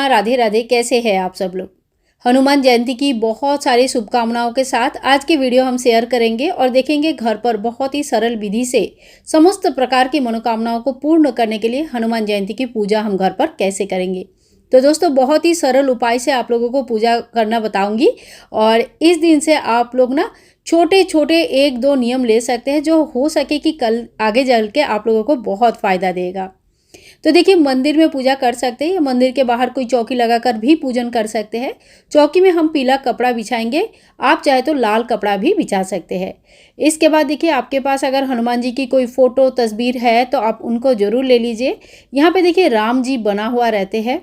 कृष्णा, राधे राधे। कैसे हैं आप सब लोग? हनुमान जयंती की बहुत सारी शुभकामनाओं के साथ आज की वीडियो हम शेयर करेंगे और देखेंगे घर पर बहुत ही सरल विधि से समस्त प्रकार की मनोकामनाओं को पूर्ण करने के लिए हनुमान जयंती की पूजा हम घर पर कैसे करेंगे। तो दोस्तों, बहुत ही सरल उपाय से आप लोगों को पूजा करना बताऊंगी और इस दिन से आप लोग ना छोटे छोटे 1-2 नियम ले सकते हैं जो हो सके कि कल आगे चल के आप लोगों को बहुत फ़ायदा देगा। तो देखिए, मंदिर में पूजा कर सकते हैं या मंदिर के बाहर कोई चौकी लगाकर भी पूजन कर सकते हैं। चौकी में हम पीला कपड़ा बिछाएंगे, आप चाहे तो लाल कपड़ा भी बिछा सकते हैं। इसके बाद देखिए, आपके पास अगर हनुमान जी की कोई फ़ोटो तस्वीर है तो आप उनको ज़रूर ले लीजिए। यहाँ पे देखिए राम जी बना हुआ रहते हैं।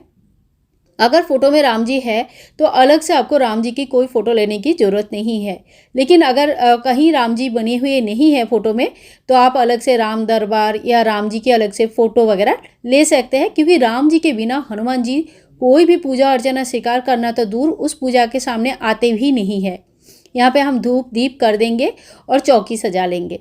अगर फ़ोटो में राम जी है तो अलग से आपको राम जी की कोई फ़ोटो लेने की ज़रूरत नहीं है। लेकिन अगर कहीं राम जी बने हुए नहीं है फ़ोटो में, तो आप अलग से राम दरबार या राम जी की अलग से फ़ोटो वगैरह ले सकते हैं, क्योंकि राम जी के बिना हनुमान जी कोई भी पूजा अर्चना स्वीकार करना तो दूर, उस पूजा के सामने आते भी नहीं है। यहाँ पे हम धूप दीप कर देंगे और चौकी सजा लेंगे।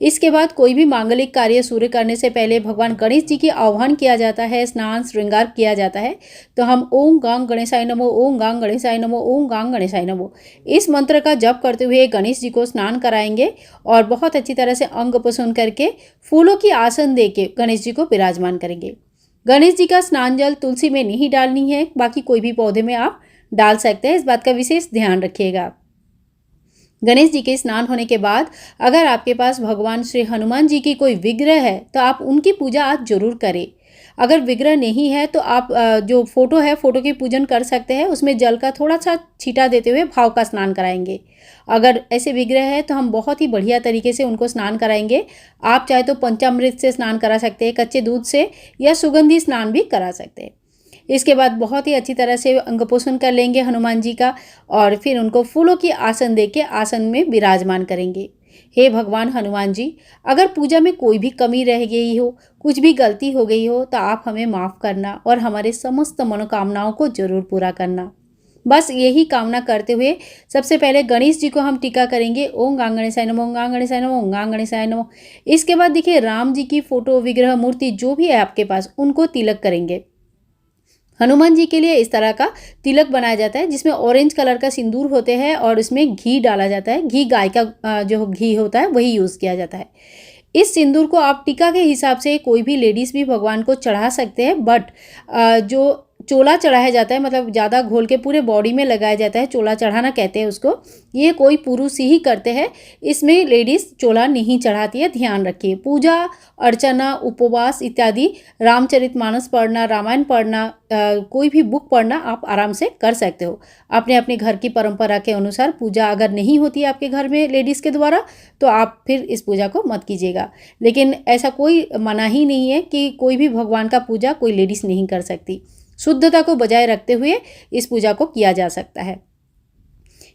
इसके बाद कोई भी मांगलिक कार्य शुरू करने से पहले भगवान गणेश जी की आह्वान किया जाता है, स्नान श्रृंगार किया जाता है। तो हम ओम गांग गणेशाय नमो, ओम गांग गणेशाय नमो, ओम गांग गणेशाय नमो इस मंत्र का जप करते हुए गणेश जी को स्नान कराएंगे और बहुत अच्छी तरह से अंग पुसून करके फूलों की आसन दे के गणेश जी को विराजमान करेंगे। गणेश जी का स्नान जल तुलसी में नहीं डालनी है, बाकी कोई भी पौधे में आप डाल सकते हैं। इस बात का विशेष ध्यान रखिएगा। गणेश जी के स्नान होने के बाद अगर आपके पास भगवान श्री हनुमान जी की कोई विग्रह है तो आप उनकी पूजा आज जरूर करें। अगर विग्रह नहीं है तो आप जो फोटो है, फोटो की पूजन कर सकते हैं। उसमें जल का थोड़ा सा छींटा देते हुए भाव का स्नान कराएंगे। अगर ऐसे विग्रह है तो हम बहुत ही बढ़िया तरीके से उनको स्नान कराएंगे। आप चाहे तो पंचामृत से स्नान करा सकते हैं, कच्चे दूध से, या सुगंधी स्नान भी करा सकते हैं। इसके बाद बहुत ही अच्छी तरह से अंगपोषण कर लेंगे हनुमान जी का और फिर उनको फूलों की आसन देके आसन में विराजमान करेंगे। हे भगवान हनुमान जी, अगर पूजा में कोई भी कमी रह गई हो, कुछ भी गलती हो गई हो, तो आप हमें माफ़ करना और हमारे समस्त मनोकामनाओं को जरूर पूरा करना। बस यही कामना करते हुए सबसे पहले गणेश जी को हम टीका करेंगे। ओम गांग गणेशाय नमो, ओम गांग गणेशाय नमो, ओम गांग गणेशाय नमो। इसके बाद देखिए, राम जी की फोटो, विग्रह, मूर्ति जो भी है आपके पास, उनको तिलक करेंगे। हनुमान जी के लिए इस तरह का तिलक बनाया जाता है जिसमें ऑरेंज कलर का सिंदूर होते हैं और इसमें घी डाला जाता है। घी गाय का जो घी होता है वही यूज़ किया जाता है। इस सिंदूर को आप टीका के हिसाब से कोई भी लेडीज़ भी भगवान को चढ़ा सकते हैं, बट जो चोला चढ़ाया जाता है, मतलब ज़्यादा घोल के पूरे बॉडी में लगाया जाता है, चोला चढ़ाना कहते हैं उसको, ये कोई पुरुष ही करते हैं। इसमें लेडीज़ चोला नहीं चढ़ाती है, ध्यान रखिए। पूजा अर्चना, उपवास इत्यादि, रामचरितमानस पढ़ना, रामायण पढ़ना, कोई भी बुक पढ़ना आप आराम से कर सकते हो। अपने अपने घर की परंपरा के अनुसार पूजा अगर नहीं होती है आपके घर में लेडीज़ के द्वारा, तो आप फिर इस पूजा को मत कीजिएगा। लेकिन ऐसा कोई मना ही नहीं है कि कोई भी भगवान का पूजा कोई लेडीज़ नहीं कर सकती। शुद्धता को बजाय रखते हुए इस पूजा को किया जा सकता है।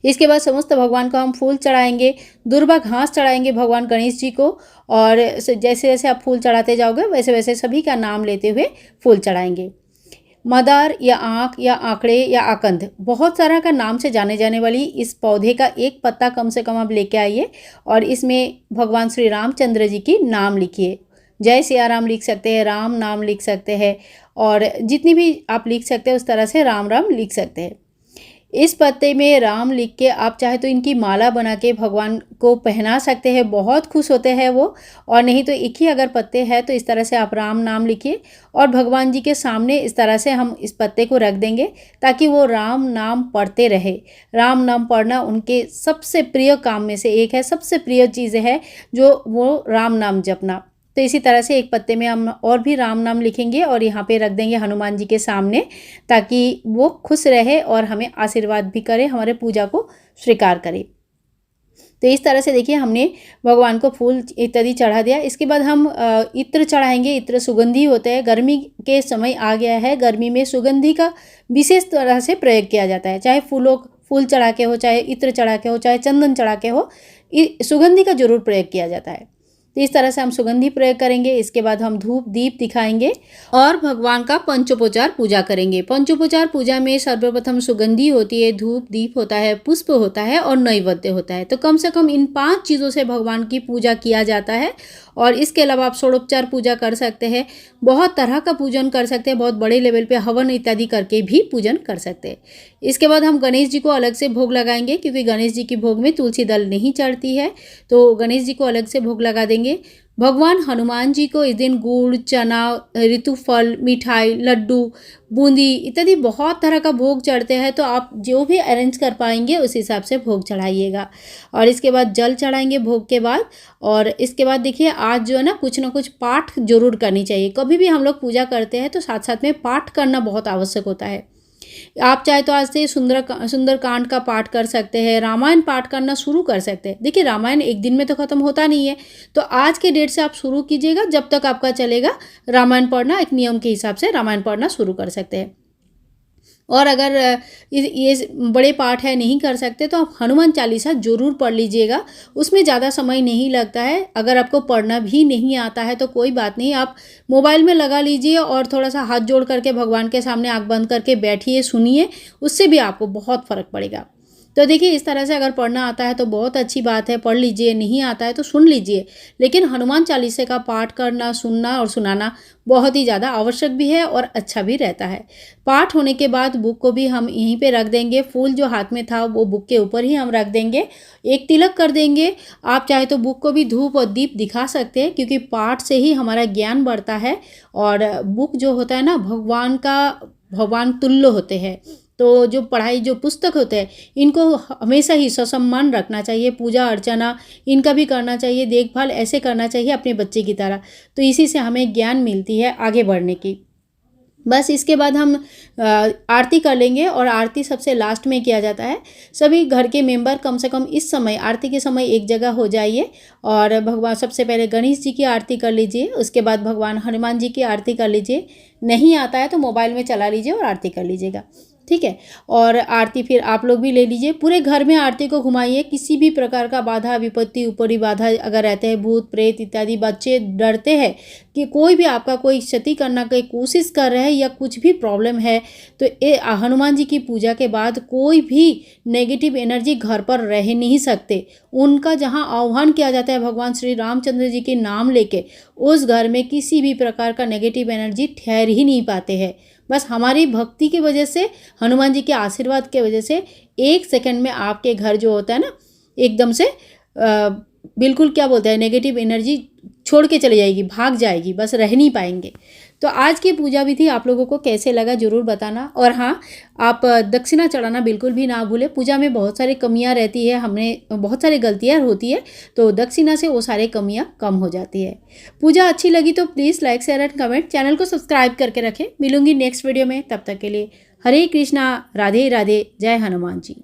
इसके बाद समस्त भगवान को हम फूल चढ़ाएंगे, दुर्वा घास चढ़ाएंगे भगवान गणेश जी को, और जैसे जैसे आप फूल चढ़ाते जाओगे वैसे वैसे सभी का नाम लेते हुए फूल चढ़ाएंगे। मदार या आँख या आंकड़े या आकंद, बहुत सारा का नाम से जाने जाने वाली इस पौधे का एक पत्ता कम से कम आप लेके आइए और इसमें भगवान श्री रामचंद्र जी की नाम लिखिए। जय सिया राम लिख सकते हैं, राम नाम लिख सकते हैं, और जितनी भी आप लिख सकते हैं उस तरह से राम राम लिख सकते हैं। इस पत्ते में राम लिख के आप चाहे तो इनकी माला बना के भगवान को पहना सकते हैं, बहुत खुश होते हैं वो। और नहीं तो एक ही अगर पत्ते हैं तो इस तरह से आप राम नाम लिखिए और भगवान जी के सामने इस तरह से हम इस पत्ते को रख देंगे ताकि वो राम नाम पढ़ते रहे। राम नाम पढ़ना उनके सबसे प्रिय काम में से एक है, सबसे प्रिय चीज़ है जो वो राम नाम जपना। तो इसी तरह से एक पत्ते में हम और भी राम नाम लिखेंगे और यहाँ पे रख देंगे हनुमान जी के सामने, ताकि वो खुश रहे और हमें आशीर्वाद भी करे, हमारे पूजा को स्वीकार करे। तो इस तरह से देखिए, हमने भगवान को फूल इत्यादि चढ़ा दिया। इसके बाद हम इत्र चढ़ाएंगे। इत्र सुगंधी होते हैं। गर्मी के समय आ गया है, गर्मी में सुगंधी का विशेष तरह से प्रयोग किया जाता है। चाहे फूल चढ़ा के हो, चाहे इत्र चढ़ा के हो, चाहे चंदन चढ़ा के हो, सुगंधी का जरूर प्रयोग किया जाता है। तो इस तरह से हम सुगंधि प्रयोग करेंगे। इसके बाद हम धूप दीप दिखाएंगे और भगवान का पंचोपचार पूजा करेंगे। पंचोपचार पूजा में सर्वप्रथम सुगंधि होती है, धूप दीप होता है, पुष्प होता है और नैवेद्य होता है। तो कम से कम इन 5 चीज़ों से भगवान की पूजा किया जाता है। और इसके अलावा आप षोडोपचार पूजा कर सकते हैं, बहुत तरह का पूजन कर सकते हैं, बहुत बड़े लेवल पे हवन इत्यादि करके भी पूजन कर सकते हैं। इसके बाद हम गणेश जी को अलग से भोग लगाएंगे, क्योंकि गणेश जी की भोग में तुलसी दल नहीं चढ़ती है, तो गणेश जी को अलग से भोग लगा देंगे। भगवान हनुमान जी को इस दिन गुड़, चना, ऋतुफल, मिठाई, लड्डू, बूंदी इत्यादि बहुत तरह का भोग चढ़ते हैं। तो आप जो भी अरेंज कर पाएंगे उस हिसाब से भोग चढ़ाइएगा। और इसके बाद जल चढ़ाएंगे भोग के बाद। और इसके बाद देखिए, आज जो है ना कुछ पाठ जरूर करनी चाहिए। कभी भी हम लोग पूजा करते हैं तो साथ साथ में पाठ करना बहुत आवश्यक होता है। आप चाहे तो आज से सुंदरकांड का पाठ कर सकते हैं, रामायण पाठ करना शुरू कर सकते हैं। देखिए, रामायण एक दिन में तो ख़त्म होता नहीं है, तो आज के डेट से आप शुरू कीजिएगा, जब तक आपका चलेगा रामायण पढ़ना, एक नियम के हिसाब से रामायण पढ़ना शुरू कर सकते हैं। और अगर ये बड़े पाठ है नहीं कर सकते तो आप हनुमान चालीसा जरूर पढ़ लीजिएगा। उसमें ज़्यादा समय नहीं लगता है। अगर आपको पढ़ना भी नहीं आता है तो कोई बात नहीं, आप मोबाइल में लगा लीजिए और थोड़ा सा हाथ जोड़ करके भगवान के सामने आँख बंद करके बैठिए, सुनिए, उससे भी आपको बहुत फ़र्क पड़ेगा। तो देखिए, इस तरह से अगर पढ़ना आता है तो बहुत अच्छी बात है, पढ़ लीजिए, नहीं आता है तो सुन लीजिए। लेकिन हनुमान चालीसा का पाठ करना, सुनना और सुनाना बहुत ही ज़्यादा आवश्यक भी है और अच्छा भी रहता है। पाठ होने के बाद बुक को भी हम यहीं पे रख देंगे। फूल जो हाथ में था वो बुक के ऊपर ही हम रख देंगे, एक तिलक कर देंगे। आप चाहे तो बुक को भी धूप और दीप दिखा सकते हैं, क्योंकि पाठ से ही हमारा ज्ञान बढ़ता है। और बुक जो होता है ना, भगवान तुल्य होते हैं। तो जो पढ़ाई, जो पुस्तक होते हैं, इनको हमेशा ही ससम्मान रखना चाहिए। पूजा अर्चना इनका भी करना चाहिए, देखभाल ऐसे करना चाहिए अपने बच्चे की तरह। तो इसी से हमें ज्ञान मिलती है आगे बढ़ने की। बस इसके बाद हम आरती कर लेंगे, और आरती सबसे लास्ट में किया जाता है। सभी घर के मेंबर कम से कम इस समय, आरती के समय, एक जगह हो जाइए और भगवान, सबसे पहले गणेश जी की आरती कर लीजिए, उसके बाद भगवान हनुमान जी की आरती कर लीजिए। नहीं आता है तो मोबाइल में चला लीजिए और आरती कर लीजिएगा, ठीक है। और आरती फिर आप लोग भी ले लीजिए, पूरे घर में आरती को घुमाइए। किसी भी प्रकार का बाधा विपत्ति, ऊपरी बाधा अगर रहते हैं, भूत प्रेत इत्यादि, बच्चे डरते हैं कि कोई भी आपका कोई क्षति करना की कोशिश कर रहे हैं या कुछ भी प्रॉब्लम है, तो ये हनुमान जी की पूजा के बाद कोई भी नेगेटिव एनर्जी घर पर रह नहीं सकते। उनका जहाँ आह्वान किया जाता है भगवान श्री रामचंद्र जी के नाम लेके, उस घर में किसी भी प्रकार का नेगेटिव एनर्जी ठहर ही नहीं पाते हैं। बस हमारी भक्ति की वजह से, हनुमान जी के आशीर्वाद के वजह से 1 सेकंड में आपके घर जो होता है ना, एकदम से बिल्कुल क्या बोलते हैं, नेगेटिव एनर्जी छोड़ के चली जाएगी, भाग जाएगी, बस रह नहीं पाएंगे। तो आज की पूजा विधि आप लोगों को कैसे लगा जरूर बताना। और हाँ, आप दक्षिणा चढ़ाना बिल्कुल भी ना भूलें। पूजा में बहुत सारी कमियां रहती है, हमने बहुत सारी गलतियां होती है, तो दक्षिणा से वो सारी कमियां कम हो जाती है। पूजा अच्छी लगी तो please like, share and comment, channel को सब्सक्राइब करके रखें। मिलूंगी नेक्स्ट वीडियो में, तब तक के लिए हरे कृष्णा, राधे राधे, जय हनुमान जी।